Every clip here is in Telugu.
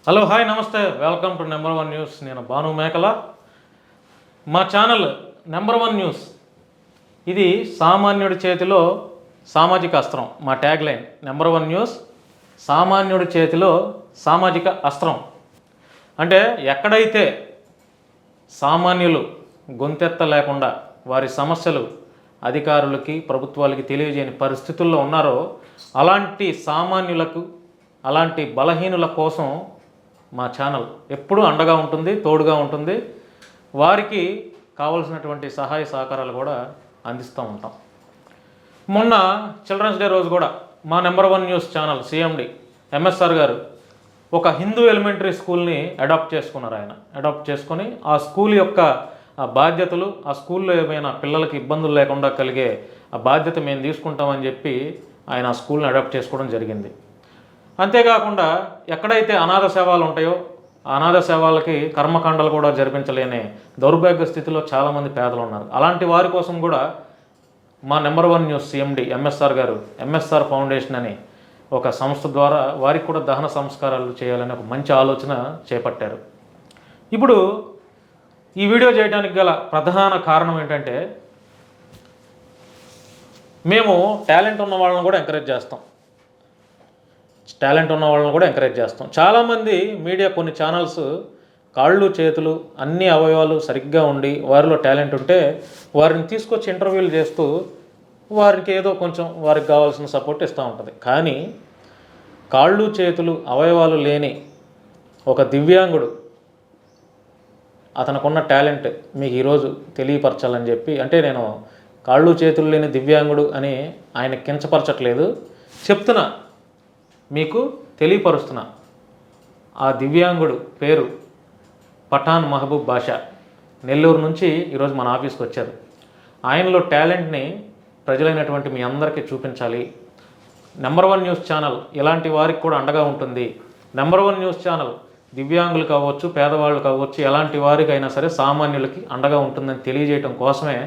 హలో హాయ్ నమస్తే welcome to number one news. నేను భాను మేకల. మా ఛానల్ నెంబర్ వన్ న్యూస్ ఇది సామాన్యుడి చేతిలో సామాజిక అస్త్రం. మా tag line number one news సామాన్యుడి చేతిలో సామాజిక అస్త్రం. అంటే ఎక్కడైతే సామాన్యులు గొంతెత్త లేకుండా వారి సమస్యలు అధికారులకి ప్రభుత్వాలకి తెలియజేయని పరిస్థితుల్లో ఉన్నారో అలాంటి సామాన్యులకు అలాంటి బలహీనుల కోసం మా ఛానల్ ఎప్పుడూ అండగా ఉంటుంది, తోడుగా ఉంటుంది. వారికి కావలసినటువంటి సహాయ సహకారాలు కూడా అందిస్తూ ఉంటాం. మొన్న చిల్డ్రన్స్ డే రోజు కూడా మా number one news channel CMD MSR గారు ఒక హిందూ ఎలిమెంటరీ స్కూల్ని అడాప్ట్ చేసుకున్నారు. ఆయన అడాప్ట్ చేసుకొని ఆ స్కూల్ యొక్క బాధ్యతలు, ఆ స్కూల్లో ఏమైనా పిల్లలకి ఇబ్బందులు లేకుండా కలిగే ఆ బాధ్యత మేము తీసుకుంటామని చెప్పి ఆయన ఆ స్కూల్ని అడాప్ట్ చేసుకోవడం జరిగింది. అంతేకాకుండా ఎక్కడైతే అనాథ సేవలు ఉంటాయో ఆ అనాథ సేవలకి కర్మకాండలు కూడా జరిపించలేని దౌర్భాగ్య స్థితిలో చాలామంది పేదలు ఉన్నారు. అలాంటి వారి కోసం కూడా మా number one news CMD MSR గారు ఎంఎస్ఆర్ ఫౌండేషన్ అని ఒక సంస్థ ద్వారా వారికి కూడా దహన సంస్కారాలు చేయాలని ఒక మంచి ఆలోచన చేపట్టారు. ఇప్పుడు ఈ వీడియో చేయడానికి గల ప్రధాన కారణం ఏంటంటే, మేము టాలెంట్ ఉన్న వాళ్ళని కూడా ఎంకరేజ్ చేస్తాం. చాలామంది మీడియా కొన్ని ఛానల్స్ కాళ్ళు చేతులు అన్ని అవయవాలు సరిగ్గా ఉండి వారిలో టాలెంట్ ఉంటే వారిని తీసుకొచ్చి ఇంటర్వ్యూలు చేస్తూ వారికి ఏదో కొంచెం వారికి కావాల్సిన సపోర్ట్ ఇస్తూ ఉంటుంది. కానీ కాళ్ళు చేతులు అవయవాలు లేని ఒక దివ్యాంగుడు అతనుకున్న టాలెంట్ మీకు ఈరోజు తెలియపరచాలని చెప్పి, అంటే నేను కాళ్ళు చేతులు లేని దివ్యాంగుడు అని ఆయన కించపరచట్లేదు, చెప్తున్నా, మీకు తెలియపరుస్తున్నా. ఆ దివ్యాంగుడు పేరు పఠాన్ మహబూబ్ బాషా. నెల్లూరు నుంచి ఈరోజు మన ఆఫీస్కి వచ్చారు. ఆయనలో టాలెంట్ని ప్రజలైనటువంటి మీ అందరికీ చూపించాలి. నెంబర్ వన్ న్యూస్ ఛానల్ ఇలాంటి వారికి కూడా అండగా ఉంటుంది. నెంబర్ వన్ న్యూస్ ఛానల్ దివ్యాంగులు కావచ్చు, పేదవాళ్ళు కావచ్చు, ఎలాంటి వారికైనా సరే సామాన్యులకి అండగా ఉంటుందని తెలియజేయడం కోసమే,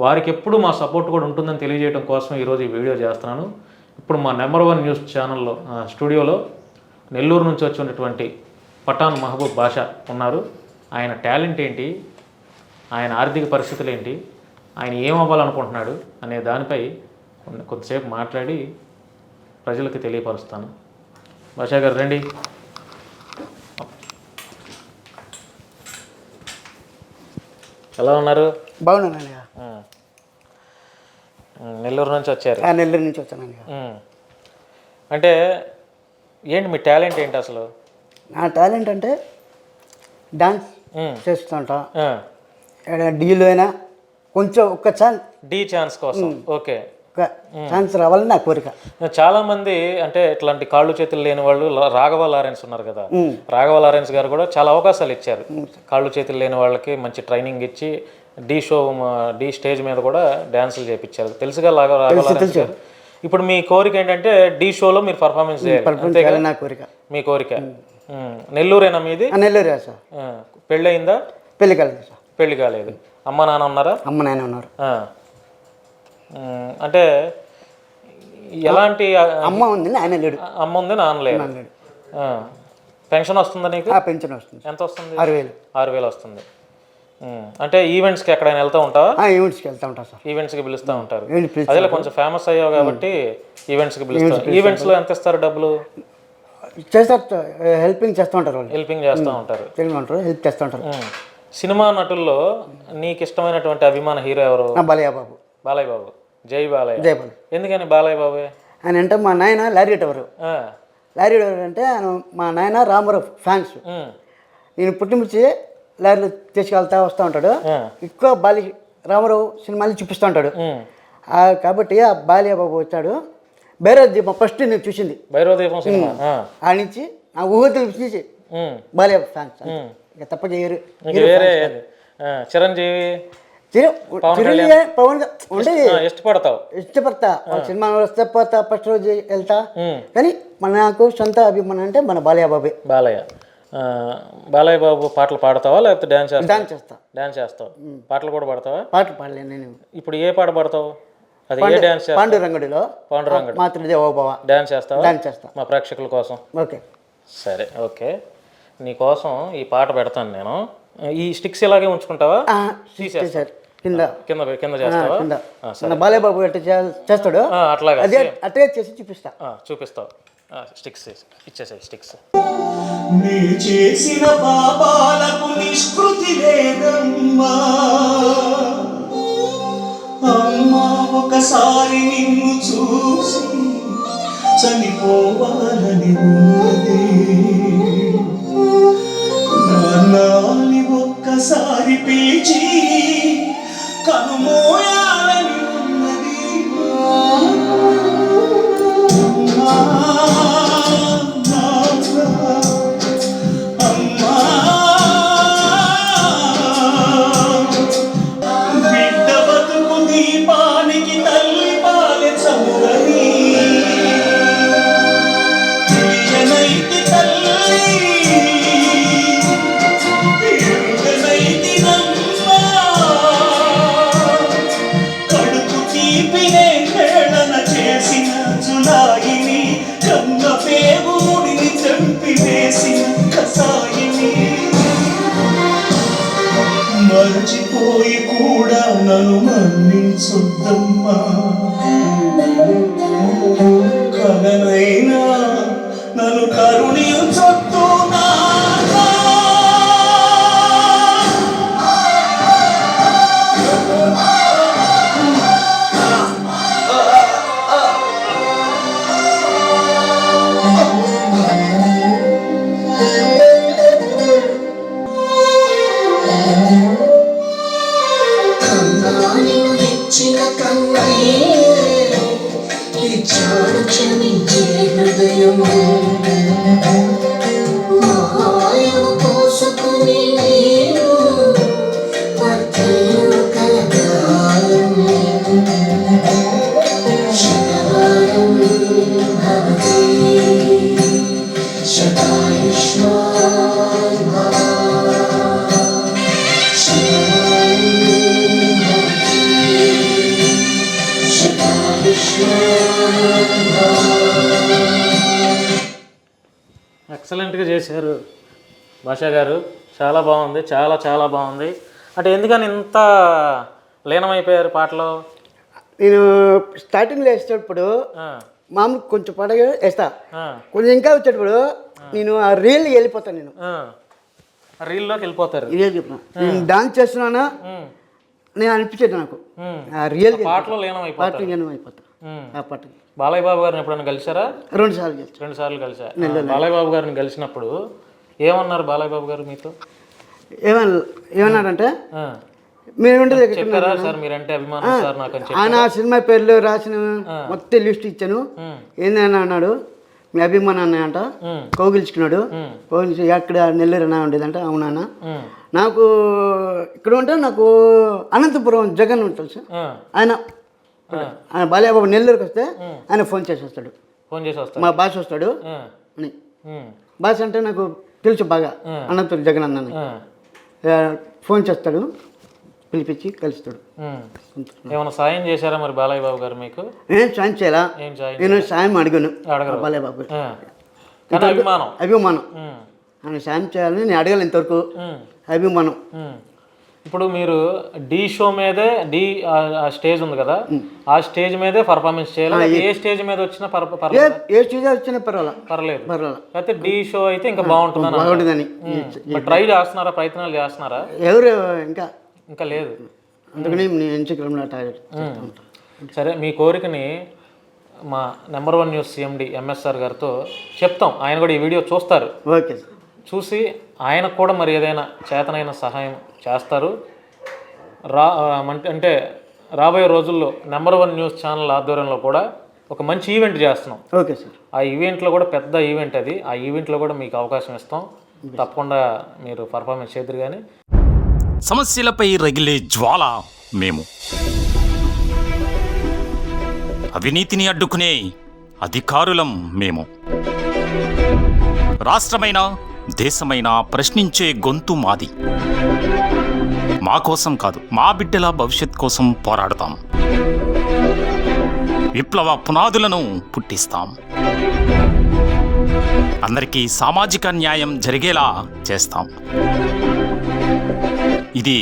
వారికి ఎప్పుడు మా సపోర్ట్ కూడా ఉంటుందని తెలియజేయడం కోసమే ఈరోజు ఈ వీడియో చేస్తున్నాను. ఇప్పుడు మా నెంబర్ వన్ న్యూస్ ఛానల్లో స్టూడియోలో నెల్లూరు నుంచి వచ్చినటువంటి పఠాన్ మహబూబ్ బాషా ఉన్నారు. ఆయన టాలెంట్ ఏంటి, ఆయన ఆర్థిక పరిస్థితులు ఏంటి, ఆయన ఏమవ్వాలనుకుంటున్నాడు అనే దానిపై కొద్దిసేపు మాట్లాడి ప్రజలకు తెలియపరుస్తాను. బాషా గారు రండి. ఎలా ఉన్నారు? బాగున్నానండి. నెల్లూరు నుంచి వచ్చారు? నెల్లూరు నుంచి వచ్చానండి. అంటే ఏంటి మీ టాలెంట్ ఏంటి అసలు? నా టాలెంట్ అంటే డాన్స్ చేస్తుంటా. డీలో అయినా కొంచెం ఒక ఛాన్స్ కోసం ఓకే, ఒక ఛాన్స్ రావాలని నా కోరిక. చాలామంది అంటే ఇట్లాంటి కాళ్ళు చేతులు లేని వాళ్ళు, రాఘవ లారెన్స్ ఉన్నారు కదా, రాఘవ లారెన్స్ గారు కూడా చాలా అవకాశాలు ఇచ్చారు. కాళ్ళు చేతులు లేని వాళ్ళకి మంచి ట్రైనింగ్ ఇచ్చి ఢీ స్టేజ్ మీద కూడా డ్యాన్సులు చేయించారు. తెలుసుగా రాఘవ లారెన్స్ గారు. ఇప్పుడు మీ కోరిక ఏంటంటే ఢీ షోలో మీరు పర్ఫార్మెన్స్ చేయాలి. నా కోరిక. మీ కోరిక. నెల్లూరేనా మీది? నెల్లూరు సార్. పెళ్ళి అయిందా? పెళ్లి కాలేదు సార్. పెళ్లి కాలేదు. అమ్మ నాన్న ఉన్నారా? అమ్మ నాన్న ఉన్నారు. అంటే ఎలాంటి? అమ్మ ఉంది, నాన్న లేడు. అమ్మ ఉంది, నాన్న లేడు. పెన్షన్ వస్తుందా నీకు? పెన్షన్ వస్తుంది. ఎంత వస్తుంది? 6,000. 6,000 వస్తుంది. అంటే ఈవెంట్స్కి ఎక్కడైనా వెళ్తూ ఉంటావా? ఈవెంట్స్కి వెళ్తూ ఉంటా సార్. ఈవెంట్స్కి పిలుస్తూ ఉంటారు. అదే కొంచెం ఫేమస్ అయ్యావు కాబట్టి ఈవెంట్స్కి పిలుస్తారు. ఈవెంట్స్లో ఎంత ఇస్తారు డబ్బులు? చేస్తారు, హెల్పింగ్ చేస్తూ ఉంటారు. హెల్పింగ్ చేస్తూ ఉంటారు, హెల్ప్ చేస్తూ ఉంటారు. సినిమా నటుల్లో నీకు ఇష్టమైనటువంటి అభిమాన హీరో ఎవరు? బాలయ్య బాబు. బాలయ్య బాబు. జై బాలయ్య. జై బాలయ్య. ఎందుకని బాలయ్య బాబు? ఆయన అంటే మా నాయన లారీ డ్రైవరు. అంటే మా నాయన రామారావు ఫ్యాన్స్. నేను పుట్టిమిర్చి లారీలో తీసుకెళ్తా వస్తూ ఉంటాడు. ఎక్కువ రామారావు సినిమాలు చూపిస్తూ ఉంటాడు. కాబట్టి ఆ బాలయ్య బాబు వచ్చాడు. భైరవ దీపం ఫస్ట్ నేను చూసింది భైరవ దీపం సినిమా. ఆ నుంచి నా ఊహ తెలిసి బాలయ్య ఫ్యాన్స్ ఇక తప్ప చేయరు. చిరంజీవి, పవన్ ఉంటే ఇష్టపడతా. సినిమా వస్తే పోతా, ఫస్ట్ రోజు వెళ్తా. కానీ నాకు సొంత అభిమానం అంటే మన బాలయ్య బాబే. బాలయ్య బాబు పాటలు పాడతావా లేకపోతే డాన్స్ చేస్తావా? డాన్స్ చేస్తావు. పాటలు కూడా పాడతావా? పాటలు పాడలేను నేను. ఇప్పుడు ఏ పాట పాడతావు? అది ఏ డాన్స్ చేస్తావు? పాండురంగడిలో పాండురంగడు మాతృదేవోభవ డాన్స్ చేస్తావా? డాన్స్ చేస్తా మా ప్రేక్షకుల కోసం. ఓకే సరే ఓకే. నీకోసం ఈ పాట పెడతాను నేను. ఈ స్టిక్స్ ఇలాగే ఉంచుకుంటావా? సార్ కింద కింద కింద చేస్తావా? కింద బాలయ్యబాబు ఎట్లా చేస్తాడు అట్లాగా అదే అట్లే చేసి చూపిస్తా. చూపిస్తావు. స్టిక్స్ ఇచ్చేసాయి స్టిక్స్. నీ చేసిన పాపాలకు నిష్కృతి లేదమ్మా, అమ్మా ఒకసారి నిన్ను చూసి చనిపోవాలని ఉన్నది, నాన్నని ఒక్కసారి పిలిచి కనుమోయాలని ఉన్నది. బిడ్డ బతుకు దీపానికి తల్లి పాలె చమురని తెలియనైతి తల్లి ఎరుగనైతి నమ్మా, కడుపు తీపినే వేళన చేసిన జులాయిని, కన్న పేగుడిని చంపివేసిన కసాయిని, మరచిపోయి కూడా నన్ను మన్నించొద్దమ్మా, కలనైనా నన్ను కరుణించొద్దు నాన్నా. క్షమించే హృదయం మాయము పోసుకుని నేను వర్తిల్లు కలగాలం శతవారం భవతి శతాయుష్మాన్ భవ శతవారం భవతి శతాయుష్మాన్. ఎక్సలెంట్గా చేశారు భాషా గారు, చాలా బాగుంది, చాలా చాలా బాగుంది. అంటే ఎందుకని ఇంత లీనమైపోయారు పాటలో? నేను స్టార్టింగ్లో వేసేటప్పుడు మామూలు కొంచెం పాటగా వేస్తా, కొంచెం ఇంకా వచ్చేటప్పుడు నేను ఆ రీల్ వెళ్ళిపోతాను. నేను రీల్లోకి వెళ్ళిపోతారు. రియల్ చెప్పిన నేను డాన్స్ చేస్తున్నానా నేను అనిపించేది నాకు ఆ రియల్ పాటలో లీనమైపోతారు. లీనమైపోతా ఆ పాటకి. బాలయ్య బాబు గారిని ఎప్పుడైనా కలిసారా? 2 సార్లు గెలిచి. 2 సార్లు కలిసా. బాలయ్య బాబు గారిని కలిసినప్పుడు ఏమన్నారు బాలయ్య బాబు గారు మీతో? ఏమన్నాడంటే మీరు ఉండేది చెప్పారా సార్ మీరంటే అభిమానం సార్ నాకు అని చెప్పి? ఆయన సినిమా పేర్లు రాసిన మొత్తం లిస్ట్ ఇచ్చాను. ఏందని అన్నాడు, మీ అభిమానం అన్నాయంట, కౌగిల్చుకున్నాడు. కౌగిల్చి ఎక్కడ నెల్లూరు అన్నా ఉండేదంట. అవునా, నాకు ఇక్కడ ఉంటే నాకు అనంతపురం జగన్ ఉంటుంది సార్, ఆయన బాలయ్య బాబు నెల్లూరుకి వస్తే ఆయన ఫోన్ చేసి వస్తాడు. మా బాస్ వస్తాడు అని. బాస్ అంటే నాకు తెలుసు బాగా, అనంతపురం జగన్ అన్నాను. ఫోన్ చేస్తాడు, పిలిపించి కలుస్తాడు. ఏమైనా సాయం చేశారా మరి బాలయ్య బాబు గారు మీకు? నేను సాయం చేయాలా, నేను సాయం అడిగాను బాలయ్య బాబు. అభిమానం ఆయన సాయం చేయాలని నేను అడగాలి ఇంతవరకు. అభిమానం. ఇప్పుడు మీరు డి షో మీదే స్టేజ్ ఉంది కదా, ఆ స్టేజ్ మీదే పర్ఫార్మెన్స్ చేయాలి. ఏ స్టేజ్ మీద వచ్చినా ఏ స్టేజ్ వచ్చినా పర్వాలేదు. అయితే డి షో అయితే ఇంకా బాగుంటుందని ట్రై చేస్తున్నారా, ప్రయత్నాలు చేస్తున్నారా? ఎవరు ఇంకా లేదు, అందుకని నేను ఇన్స్టాగ్రామ్లో టార్గెట్. సరే, మీ కోరికని మా నెంబర్ 1 న్యూస్ CMD MSR గారితో చెప్తాం. ఆయన కూడా ఈ వీడియో చూస్తారు. Okay sir. చూసి ఆయనకు కూడా మరి ఏదైనా చేతనైన సహాయం చేస్తారు. అంటే రాబోయే రోజుల్లో నెంబర్ 1 న్యూస్ ఛానల్ ఆధ్వర్యంలో కూడా ఒక మంచి ఈవెంట్ చేస్తున్నాం. Okay sir. ఆ ఈవెంట్లో కూడా పెద్ద ఈవెంట్ అది. ఆ ఈవెంట్లో కూడా మీకు అవకాశం ఇస్తాం. తప్పకుండా మీరు పర్ఫార్మెన్స్ చేద్దరు. కానీ సమస్యలపై రగిలే జ్వాల మేము, అవినీతిని అడ్డుకునే అధికారులం మేము. రాష్ట్రమైనా దేశమైనా ప్రశ్నించే గొంతు మాది. మా కోసం కాదు, మా బిడ్డల భవిష్యత్ కోసం పోరాడతాం. విప్లవ పునాదులను పుట్టిస్తాం. అందరికీ సామాజిక న్యాయం జరిగేలా చేస్తాం. ఇది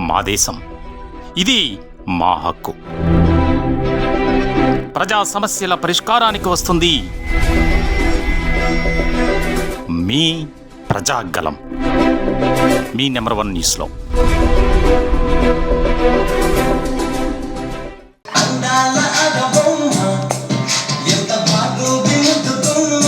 మా దేశం, ఇది మా హక్కు. ప్రజా సమస్యల పరిష్కారానికి వస్తుంది మీ ప్రజాగలం, మీ నెంబర్ 1 న్యూస్లో. అందాల అగబొమ్మ ఎంత బాగుంది ముద్దుగుమ్మ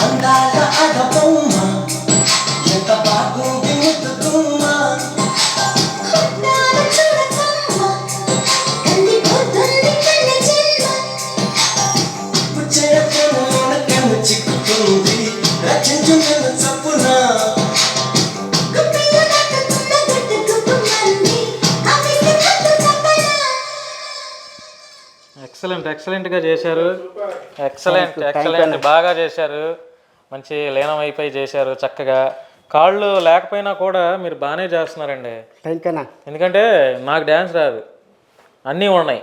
అందాల అగబొమ్మ ఎంత బాగుంది ముద్దుగుమ్మ చేపల కన్ను చిక్కుతుంది రచించు నన్ను చప్పున ఎక్సలెంట్గా చేశారు. ఎక్సలెంట్ బాగా చేశారు. మంచి లీనమైపోయి చేశారు చక్కగా. కాళ్ళు లేకపోయినా కూడా మీరు బాగానే చేస్తున్నారండి. థ్యాంక్ యూ అన్న. ఎందుకంటే నాకు డ్యాన్స్ రాదు, అన్నీ ఉన్నాయి.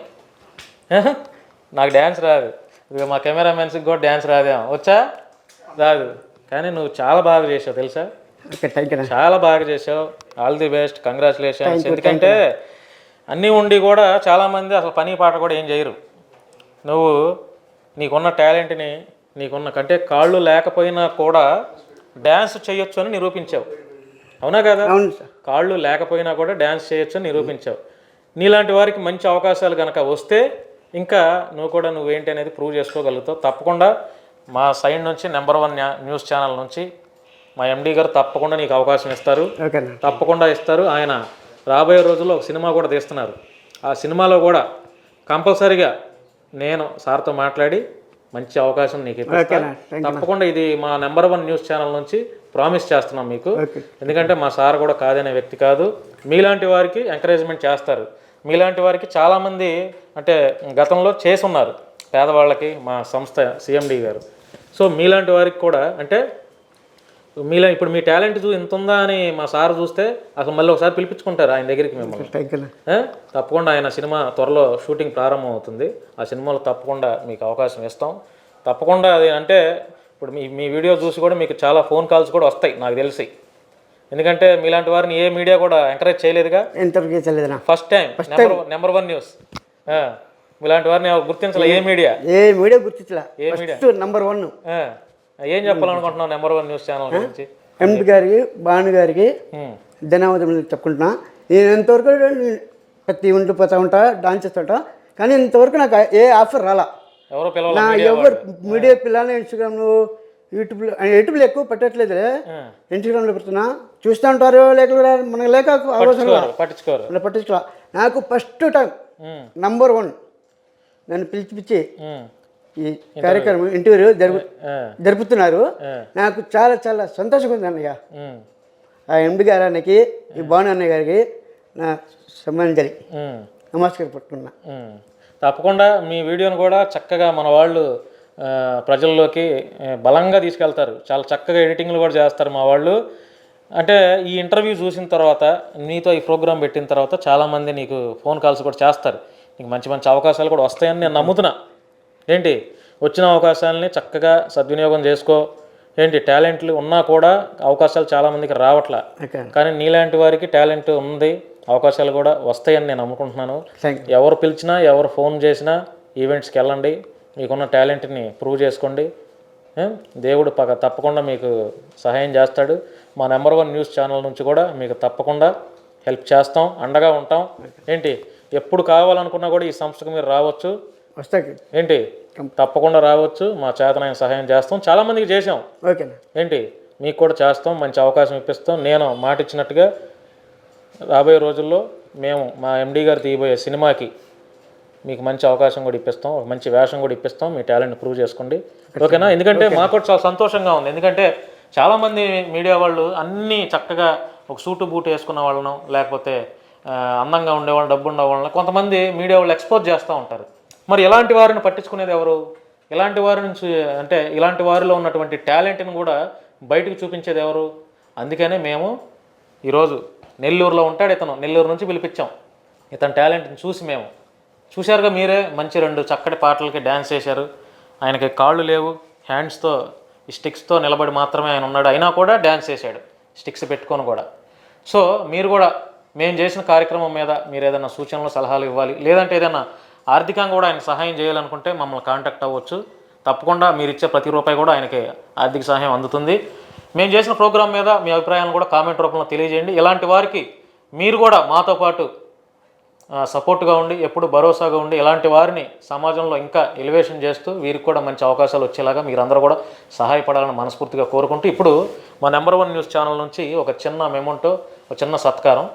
నాకు డ్యాన్స్ రాదు. ఇక మా కెమెరామెన్స్కి కూడా డ్యాన్స్ రాదేమో, వచ్చా రాదు. కానీ నువ్వు చాలా బాగా చేసావు తెలుసా, ఓకే థ్యాంక్ యూ అన్న. చాలా బాగా చేసావు. All the best, congratulations. ఎందుకంటే అన్నీ ఉండి కూడా చాలామంది అసలు పని పాట కూడా ఏం చేయరు. నువ్వు నీకున్న టాలెంట్ని, నీకున్న కంటే కాళ్ళు లేకపోయినా కూడా డ్యాన్స్ చేయొచ్చు అని నిరూపించావు. అవునా కదా? అవును సార్. కాళ్ళు లేకపోయినా కూడా డ్యాన్స్ చేయొచ్చు అని నిరూపించావు. నీలాంటి వారికి మంచి అవకాశాలు కనుక వస్తే ఇంకా నువ్వేంటి అనేది ప్రూవ్ చేసుకోగలుగుతావు. తప్పకుండా మా సైడ్ నుంచి నెంబర్ 1 న్యూస్ ఛానల్ నుంచి మా ఎండి గారు తప్పకుండా నీకు అవకాశం ఇస్తారు. ఓకే అన్న. తప్పకుండా ఇస్తారు. ఆయన రాబోయే రోజుల్లో ఒక సినిమా కూడా తీస్తున్నారు. ఆ సినిమాలో కూడా కంపల్సరీగా నేను సార్తో మాట్లాడి మంచి అవకాశం నీకు ఇప్పిస్తాను. తప్పకుండా ఇది మా నెంబర్ 1 న్యూస్ ఛానల్ నుంచి ప్రామిస్ చేస్తున్నాం మీకు. ఎందుకంటే మా సార్ కూడా కాదనే వ్యక్తి కాదు. మీలాంటి వారికి ఎంకరేజ్మెంట్ చేస్తారు. మీలాంటి వారికి చాలామంది అంటే గతంలో చేసున్నారు పేదవాళ్ళకి మా సంస్థ సిఎండి గారు. సో మీలాంటి వారికి కూడా అంటే ఇప్పుడు మీ టాలెంట్ ఇంత ఉందా అని మా సార్ చూస్తే అసలు మళ్ళీ ఒకసారి పిలిపించుకుంటారు ఆయన దగ్గరికి మిమ్మల్ని. తప్పకుండా ఆయన సినిమా త్వరలో షూటింగ్ ప్రారంభం అవుతుంది. ఆ సినిమాలో తప్పకుండా మీకు అవకాశం ఇస్తాం. తప్పకుండా అది అంటే ఇప్పుడు మీ వీడియో చూసి కూడా మీకు చాలా ఫోన్ కాల్స్ కూడా వస్తాయి నాకు తెలిసి. ఎందుకంటే మీలాంటి వారిని ఏ మీడియా కూడా ఎంకరేజ్ చేయలేదుగా. ఫస్ట్ టైం నెంబర్ 1 న్యూస్ మీలాంటి వారిని గుర్తించలే ఏ మీడియా గుర్తించలే. ఏ మీడియా నెంబర్ 1. ఏం చెప్పాలనుకుంటున్నావు నెంబర్ 1 న్యూస్ ఛానల్ గురించి? ఎండి గారికి, భాను గారికి ధన్యవాదములు చెప్పుకుంటున్నా. నేను ఇంతవరకు ప్రతి ఇంట్లో పోతా ఉంటా, డాన్స్ చేస్తుంటా, కానీ ఇంతవరకు నాకు ఏ ఆఫర్ రాలా. ఎవరు మీడియా పిల్లలు ఇన్స్టాగ్రామ్లో యూట్యూబ్లో ఎక్కువ పెట్టట్లేదు. ఇన్స్టాగ్రామ్లో పెడుతున్నా, చూస్తూ ఉంటారు. లేక మనకు లేక అవసరం పట్టించుకోవాలి. నాకు ఫస్ట్ టైం నెంబర్ 1 నన్ను పిలిచి ఈ కార్యక్రమం ఇంటర్వ్యూ జరుపుతున్నారు. నాకు చాలా చాలా సంతోషంగా ఉంది అన్నయ్య. ఆ ఎండి గారికి, ఈ భాను అన్నయ్య గారికి నా సంబంధించి నమస్కారం పట్టుకున్నా. తప్పకుండా మీ వీడియోను కూడా చక్కగా మన వాళ్ళు ప్రజల్లోకి బలంగా తీసుకెళ్తారు. చాలా చక్కగా ఎడిటింగ్లు కూడా చేస్తారు మా వాళ్ళు. అంటే ఈ ఇంటర్వ్యూ చూసిన తర్వాత, నీతో ఈ ప్రోగ్రాం పెట్టిన తర్వాత చాలామంది నీకు ఫోన్ కాల్స్ కూడా చేస్తారు. నీకు మంచి మంచి అవకాశాలు కూడా వస్తాయని నేను నమ్ముతున్నా. ఏంటి వచ్చిన అవకాశాలని చక్కగా సద్వినియోగం చేసుకో. ఏంటి టాలెంట్లు ఉన్నా కూడా అవకాశాలు చాలామందికి రావట్లా. కానీ నీలాంటి వారికి టాలెంట్ ఉంది, అవకాశాలు కూడా వస్తాయని నేను అనుకుంటున్నాను. ఎవరు పిలిచినా, ఎవరు ఫోన్ చేసినా ఈవెంట్స్కి వెళ్ళండి, మీకున్న టాలెంట్ని ప్రూవ్ చేసుకోండి. దేవుడు తప్పకుండా మీకు సహాయం చేస్తాడు. మా నెంబర్ 1 న్యూస్ ఛానల్ నుంచి కూడా మీకు తప్పకుండా హెల్ప్ చేస్తాం, అండగా ఉంటాం. ఏంటి ఎప్పుడు కావాలనుకున్నా కూడా ఈ సంస్థకు మీరు రావచ్చు. వస్తాయి. ఏంటి తప్పకుండా రావచ్చు. మా చేతనైన సహాయం చేస్తాం. చాలామందికి చేసాం. ఓకేనా. ఏంటి మీకు కూడా చేస్తాం, మంచి అవకాశం ఇప్పిస్తాం. నేను మాట ఇచ్చినట్టుగా రాబోయే రోజుల్లో మేము మా ఎండి గారు తీయబోయే సినిమాకి మీకు మంచి అవకాశం కూడా ఇప్పిస్తాం, ఒక మంచి వేషం కూడా ఇప్పిస్తాం. మీ టాలెంట్ ప్రూవ్ చేసుకోండి. ఓకేనా. ఎందుకంటే మాకు కూడా చాలా సంతోషంగా ఉంది. ఎందుకంటే చాలామంది మీడియా వాళ్ళు అన్నీ చక్కగా ఒక సూటు బూటు వేసుకున్న వాళ్ళను, లేకపోతే అందంగా ఉండేవాళ్ళు, డబ్బు ఉండే వాళ్ళని కొంతమంది మీడియా వాళ్ళు ఎక్స్పోజ్ చేస్తూ ఉంటారు. మరి ఇలాంటి వారిని పట్టించుకునేది ఎవరు? ఇలాంటి వారి నుంచి అంటే ఇలాంటి వారిలో ఉన్నటువంటి టాలెంట్ని కూడా బయటకు చూపించేది ఎవరు? అందుకనే మేము ఈరోజు నెల్లూరులో ఉంటాడు ఇతను, నెల్లూరు నుంచి పిలిపించాం. ఇతని టాలెంట్ని చూసి మేము చూశారుగా మీరే, మంచి 2 చక్కటి పాటలకి డ్యాన్స్ చేశారు. ఆయనకి కాళ్ళు లేవు, హ్యాండ్స్తో ఈ స్టిక్స్తో నిలబడి మాత్రమే ఆయన ఉన్నాడు. అయినా కూడా డ్యాన్స్ చేశాడు, స్టిక్స్ పెట్టుకొని కూడా. సో మీరు కూడా మేము చేసిన కార్యక్రమం మీద మీరు ఏదైనా సూచనలు సలహాలు ఇవ్వాలి, లేదంటే ఏదైనా ఆర్థికంగా కూడా ఆయన సహాయం చేయాలనుకుంటే మమ్మల్ని కాంటాక్ట్ అవ్వచ్చు. తప్పకుండా మీరు ఇచ్చే ప్రతి రూపాయి కూడా ఆయనకి ఆర్థిక సహాయం అందుతుంది. మేము చేసిన ప్రోగ్రాం మీద మీ అభిప్రాయాలను కూడా కామెంట్ రూపంలో తెలియజేయండి. ఇలాంటి వారికి మీరు కూడా మాతో పాటు సపోర్ట్గా ఉండి, ఎప్పుడు భరోసాగా ఉండి, ఇలాంటి వారిని సమాజంలో ఇంకా ఎలివేషన్ చేస్తూ వీరికి కూడా మంచి అవకాశాలు వచ్చేలాగా మీరందరూ కూడా సహాయపడాలని మనస్ఫూర్తిగా కోరుకుంటూ, ఇప్పుడు మా నెంబర్ 1 న్యూస్ ఛానల్ నుంచి ఒక చిన్న మెమోంటో, ఒక చిన్న సత్కారం.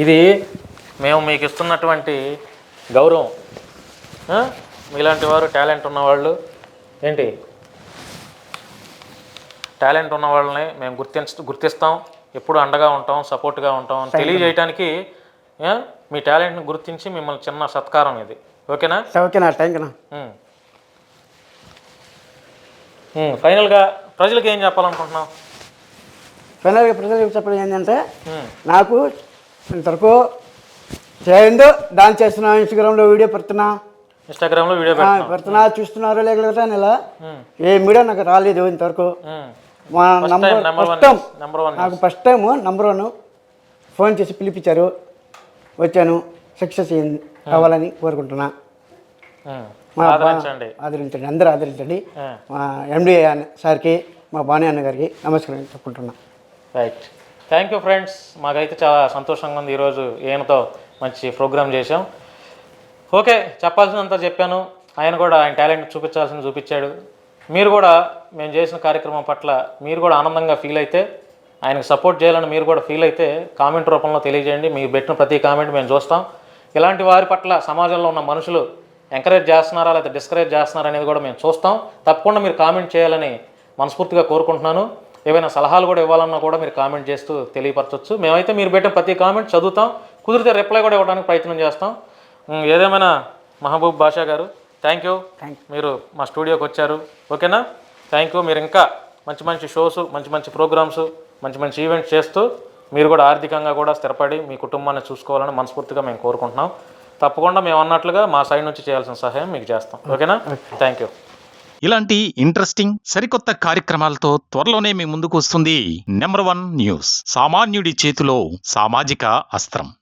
ఇది మేము మీకు ఇస్తున్నటువంటి గౌరవం. మీలాంటి వారు టాలెంట్ ఉన్నవాళ్ళు, ఏంటి టాలెంట్ ఉన్న వాళ్ళని మేము గుర్తిస్తాం, ఎప్పుడు అండగా ఉంటాం, సపోర్ట్గా ఉంటాం అని తెలియజేయడానికి మీ టాలెంట్ని గుర్తించి మిమ్మల్ని చిన్న సత్కారం ఇది. ఓకేనా. ఓకేనా. Thank you. ఫైనల్గా ప్రజలకు ఏం చెప్పాలనుకుంటున్నాం? ఫైనల్గా ప్రజలకు చెప్పడం ఏంటంటే, నాకు ఇంతవరకు చేయండు డాన్స్ చేస్తున్నా, ఇన్స్టాగ్రామ్లో వీడియో పెడుతున్నా, చూస్తున్నారు లేకపోతే ఇలా ఏ మీడియా నాకు రాలేదు ఇంతవరకు. మా నాకు ఫస్ట్ టైం నంబర్ 1 ఫోన్ చేసి పిలిపించారు, వచ్చాను, సక్సెస్ అయ్యింది కావాలని కోరుకుంటున్నా. ఆదరించండి, అందరూ ఆదరించండి. మా ఎండి సార్కి, మా బాణి అన్న గారికి నమస్కారం చెప్పుకుంటున్నా. రైట్. Thank you friends. మాకైతే చాలా సంతోషంగా ఉంది. ఈరోజు ఈయనతో మంచి ప్రోగ్రామ్ చేశాం. ఓకే, చెప్పాల్సినంత చెప్పాను. ఆయన కూడా ఆయన టాలెంట్ చూపించాల్సింది చూపించాడు. మీరు కూడా మేము చేసిన కార్యక్రమం పట్ల మీరు కూడా ఆనందంగా ఫీల్ అయితే, ఆయనకు సపోర్ట్ చేయాలని మీరు కూడా ఫీల్ అయితే కామెంట్ రూపంలో తెలియజేయండి. మీరు పెట్టిన ప్రతి కామెంట్ మేము చూస్తాం. ఇలాంటి వారి పట్ల సమాజంలో ఉన్న మనుషులు ఎంకరేజ్ చేస్తున్నారా లేదా డిస్కరేజ్ చేస్తున్నారా అనేది కూడా మేము చూస్తాం. తప్పకుండా మీరు కామెంట్ చేయాలని మనస్ఫూర్తిగా కోరుకుంటున్నాను. ఏవైనా సలహాలు కూడా ఇవ్వాలన్నా కూడా మీరు కామెంట్ చేస్తూ తెలియపరచవచ్చు. మేమైతే మీరు పెట్టిన ప్రతి కామెంట్ చదువుతాం, కుదిరితే రిప్లై కూడా ఇవ్వడానికి ప్రయత్నం చేస్తాం. ఏదేమైనా మహబూబ్ బాషా గారు, థ్యాంక్ యూ. మీరు మా స్టూడియోకి వచ్చారు. ఓకేనా. Thank you. మీరు ఇంకా మంచి మంచి షోస్, మంచి మంచి ప్రోగ్రామ్స్, మంచి మంచి ఈవెంట్స్ చేస్తూ మీరు కూడా ఆర్థికంగా కూడా స్థిరపడి మీ కుటుంబాన్ని చూసుకోవాలని మనస్ఫూర్తిగా మేము కోరుకుంటున్నాం. తప్పకుండా మేము అన్నట్లుగా మా సైడ్ నుంచి చేయాల్సిన సహాయం మీకు చేస్తాం. ఓకేనా. Thank you. ఇలాంటి ఇంట్రెస్టింగ్ సరికొత్త కార్యక్రమాలతో త్వరలోనే మీ ముందుకు వస్తుంది నెంబర్ 1 న్యూస్. సామాన్యుడి చేతిలో సామాజిక అస్త్రం.